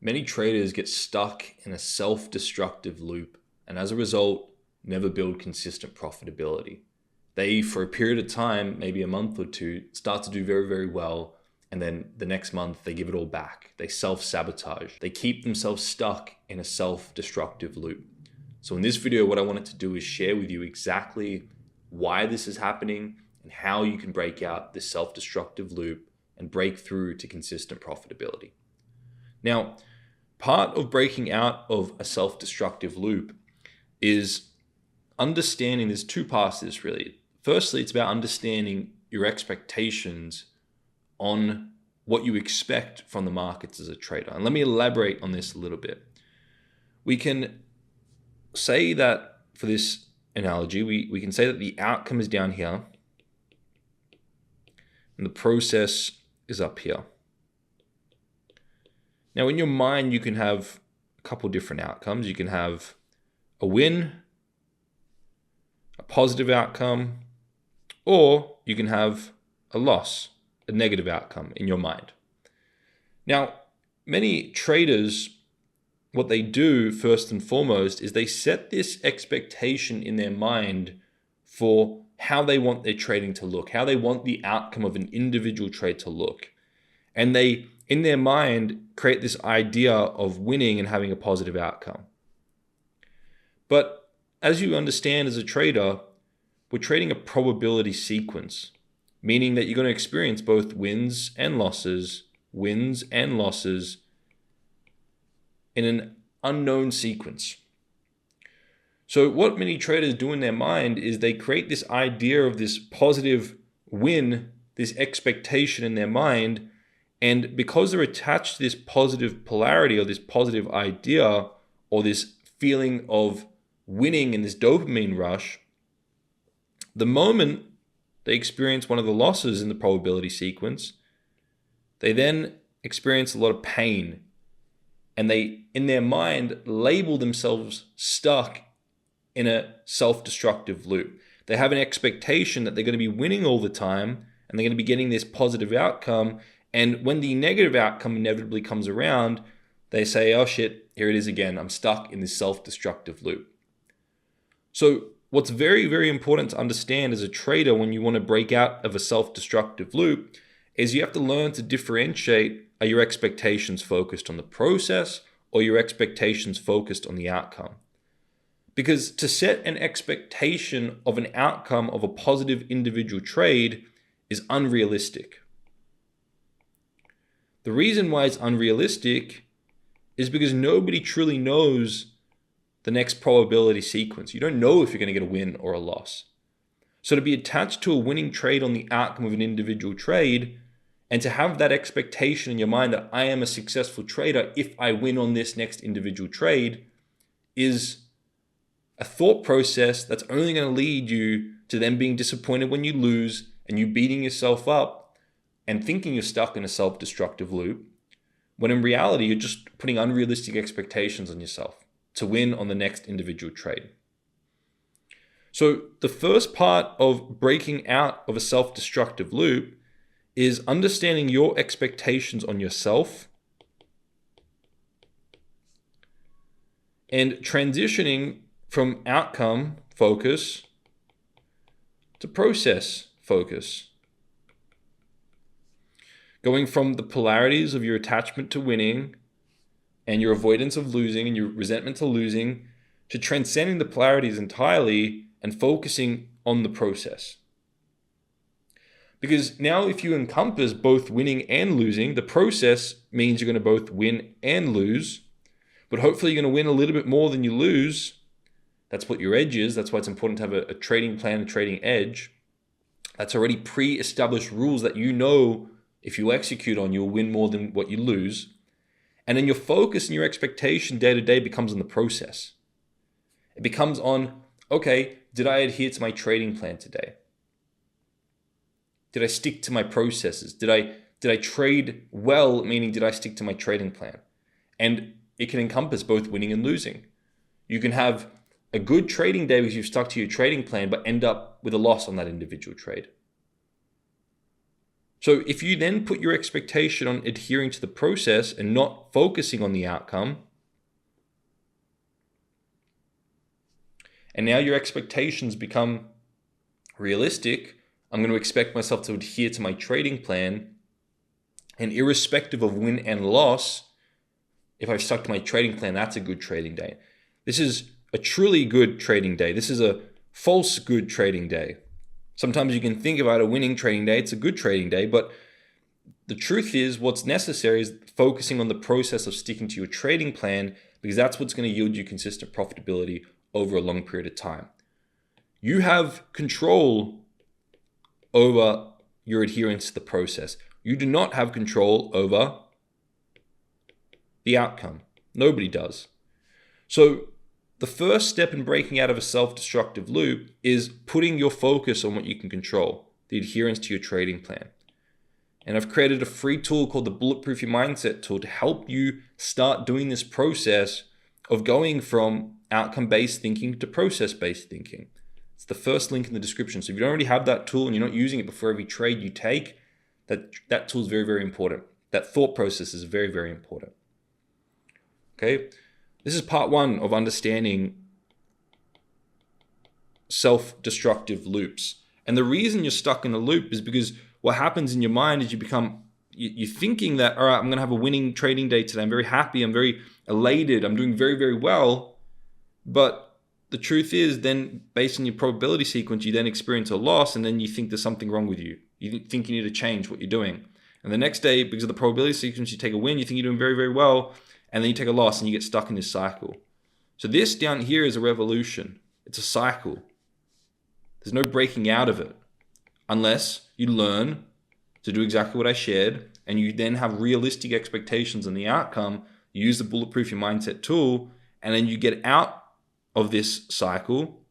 Many traders get stuck in a self-destructive loop and as a result, never build consistent profitability. They, for a period of time, maybe a month or two, start to do very, very well. And then the next month, they give it all back. They self-sabotage. They keep themselves stuck in a self-destructive loop. So in this video, what I wanted to do is share with you exactly why this is happening and how you can break out this self-destructive loop and break through to consistent profitability. Now, part of breaking out of a self-destructive loop is understanding, there's two parts to this really. Firstly, it's about understanding your expectations on what you expect from the markets as a trader. And let me elaborate on this a little bit. We can say that for this analogy, we can say that the outcome is down here and the process is up here. Now, in your mind, you can have a couple different outcomes. You can have a win, a positive outcome, or you can have a loss, a negative outcome in your mind. Now, many traders, what they do first and foremost is they set this expectation in their mind for how they want their trading to look, how they want the outcome of an individual trade to look. And they, in their mind, create this idea of winning and having a positive outcome. But as you understand as a trader, we're trading a probability sequence, meaning that you're going to experience both wins and losses in an unknown sequence. So what many traders do in their mind is they create this idea of this positive win, this expectation in their mind, and because they're attached to this positive polarity or this positive idea or this feeling of winning in this dopamine rush, the moment they experience one of the losses in the probability sequence, they then experience a lot of pain. And they, in their mind, label themselves stuck in a self-destructive loop. They have an expectation that they're going to be winning all the time and they're going to be getting this positive outcome. And when the negative outcome inevitably comes around, they say, oh shit, here it is again. I'm stuck in this self-destructive loop. So what's very, very important to understand as a trader when you want to break out of a self-destructive loop is you have to learn to differentiate, are your expectations focused on the process or your expectations focused on the outcome? Because to set an expectation of an outcome of a positive individual trade is unrealistic. The reason why it's unrealistic is because nobody truly knows the next probability sequence. You don't know if you're going to get a win or a loss. So to be attached to a winning trade on the outcome of an individual trade and to have that expectation in your mind that I am a successful trader if I win on this next individual trade is a thought process that's only going to lead you to then being disappointed when you lose and you beating yourself up and thinking you're stuck in a self-destructive loop, when in reality, you're just putting unrealistic expectations on yourself to win on the next individual trade. So the first part of breaking out of a self-destructive loop is understanding your expectations on yourself and transitioning from outcome focus to process focus. Going from the polarities of your attachment to winning and your avoidance of losing and your resentment to losing to transcending the polarities entirely and focusing on the process. Because now if you encompass both winning and losing, the process means you're going to both win and lose, but hopefully you're going to win a little bit more than you lose. That's what your edge is. That's why it's important to have a trading plan, a trading edge. That's already pre-established rules that you know if you execute on, you'll win more than what you lose. And then your focus and your expectation day to day becomes on the process. It becomes on, okay, did I adhere to my trading plan today? Did I stick to my processes? Did I trade well, meaning did I stick to my trading plan? And it can encompass both winning and losing. You can have a good trading day because you've stuck to your trading plan, but end up with a loss on that individual trade. So if you then put your expectation on adhering to the process and not focusing on the outcome, and now your expectations become realistic, I'm going to expect myself to adhere to my trading plan, and irrespective of win and loss, if I've stuck to my trading plan, that's a good trading day. This is a truly good trading day. This is a false good trading day. Sometimes you can think about a winning trading day, it's a good trading day, but the truth is what's necessary is focusing on the process of sticking to your trading plan, because that's what's going to yield you consistent profitability over a long period of time. You have control over your adherence to the process. You do not have control over the outcome. Nobody does. So the first step in breaking out of a self-destructive loop is putting your focus on what you can control, the adherence to your trading plan. And I've created a free tool called the Bulletproof Your Mindset tool to help you start doing this process of going from outcome-based thinking to process-based thinking. It's the first link in the description. So if you don't already have that tool and you're not using it before every trade you take, that tool is very, very important. That thought process is very, very important. Okay? This is part one of understanding self-destructive loops. And the reason you're stuck in a loop is because what happens in your mind is you're thinking that, all right, I'm going to have a winning trading day today. I'm very happy. I'm very elated. I'm doing very, very well. But the truth is then, based on your probability sequence, you then experience a loss, and then you think there's something wrong with you. You think you need to change what you're doing. And the next day, because of the probability sequence, you take a win, you think you're doing very, very well, and then you take a loss and you get stuck in this cycle. So this down here is a revolution. It's a cycle. There's no breaking out of it unless you learn to do exactly what I shared, and you then have realistic expectations on the outcome. You use the Bulletproof Your Mindset tool, and then you get out of this cycle,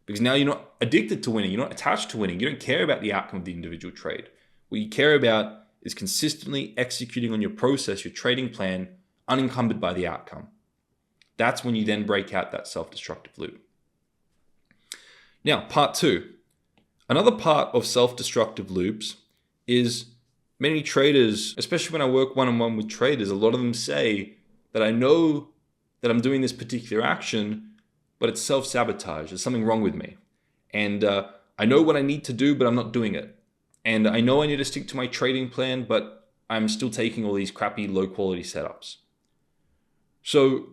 because now you're not addicted to winning. You're not attached to winning. You don't care about the outcome of the individual trade. What you care about is consistently executing on your process, your trading plan, unencumbered by the outcome. That's when you then break out that self-destructive loop. Now, part two. Another part of self-destructive loops is many traders, especially when I work one-on-one with traders, a lot of them say that I know that I'm doing this particular action, but it's self-sabotage. There's something wrong with me. And I know what I need to do, but I'm not doing it. And I know I need to stick to my trading plan, but I'm still taking all these crappy, low-quality setups. So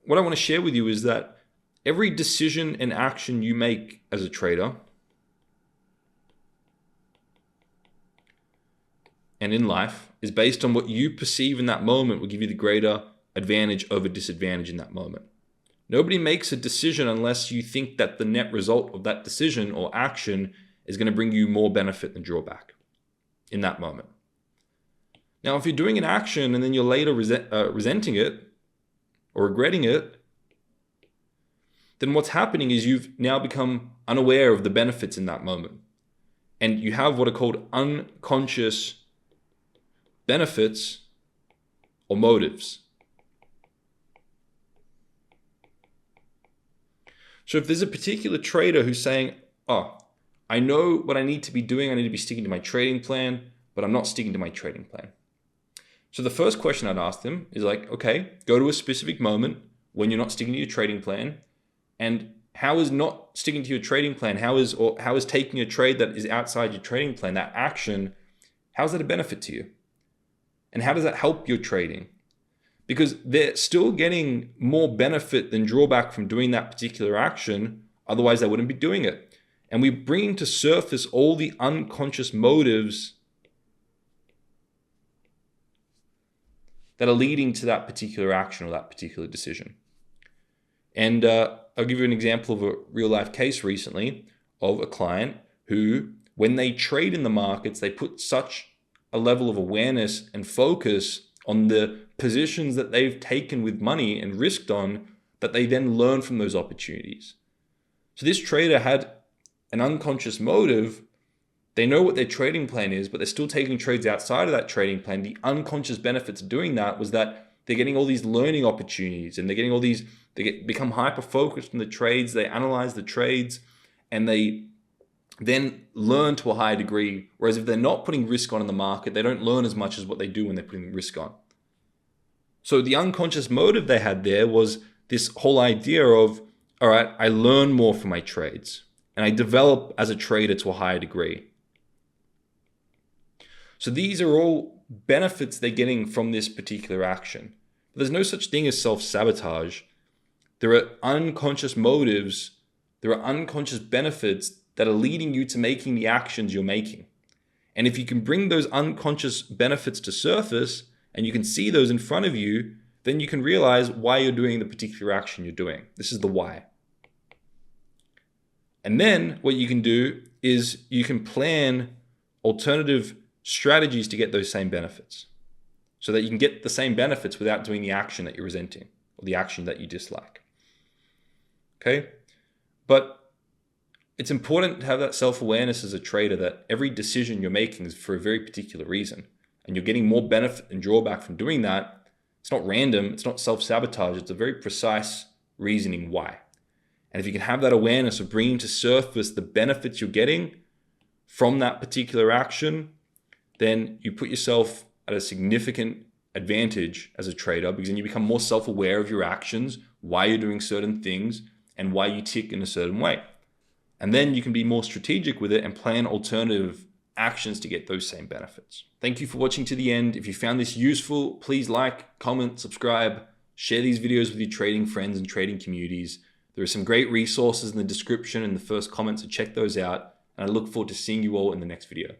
what I want to share with you is that every decision and action you make as a trader and in life is based on what you perceive in that moment will give you the greater advantage over disadvantage in that moment. Nobody makes a decision unless you think that the net result of that decision or action is going to bring you more benefit than drawback in that moment. Now, if you're doing an action and then you're later resenting it or regretting it, then what's happening is you've now become unaware of the benefits in that moment. And you have what are called unconscious benefits or motives. So if there's a particular trader who's saying, oh, I know what I need to be doing, I need to be sticking to my trading plan, but I'm not sticking to my trading plan. So the first question I'd ask them is like, okay, go to a specific moment when you're not sticking to your trading plan, and how is not sticking to your trading plan, how is taking a trade that is outside your trading plan, that action, how is that a benefit to you? And how does that help your trading? Because they're still getting more benefit than drawback from doing that particular action. Otherwise, they wouldn't be doing it. And we're bringing to surface all the unconscious motives that are leading to that particular action or that particular decision. And I'll give you an example of a real life case recently of a client who, when they trade in the markets, they put such a level of awareness and focus on the positions that they've taken with money and risked on, that they then learn from those opportunities. So this trader had an unconscious motive. They know what their trading plan is, but they're still taking trades outside of that trading plan. The unconscious benefits of doing that was that they're getting all these learning opportunities, and they're getting all these, become hyper-focused on the trades, they analyze the trades, and they then learn to a higher degree. Whereas if they're not putting risk on in the market, they don't learn as much as what they do when they're putting risk on. So the unconscious motive they had there was this whole idea of, all right, I learn more from my trades and I develop as a trader to a higher degree. So these are all benefits they're getting from this particular action. But there's no such thing as self-sabotage. There are unconscious motives, there are unconscious benefits that are leading you to making the actions you're making. And if you can bring those unconscious benefits to surface and you can see those in front of you, then you can realize why you're doing the particular action you're doing. This is the why. And then what you can do is you can plan alternative strategies to get those same benefits so that you can get the same benefits without doing the action that you're resenting or the action that you dislike. Okay? But it's important to have that self-awareness as a trader that every decision you're making is for a very particular reason. And you're getting more benefit and drawback from doing that. It's not random. It's not self-sabotage. It's a very precise reasoning why. And if you can have that awareness of bringing to surface the benefits you're getting from that particular action, then you put yourself at a significant advantage as a trader, because then you become more self-aware of your actions, why you're doing certain things, and why you tick in a certain way. And then you can be more strategic with it and plan alternative actions to get those same benefits. Thank you for watching to the end. If you found this useful, please like, comment, subscribe, share these videos with your trading friends and trading communities. There are some great resources in the description and the first comments, so check those out. And I look forward to seeing you all in the next video.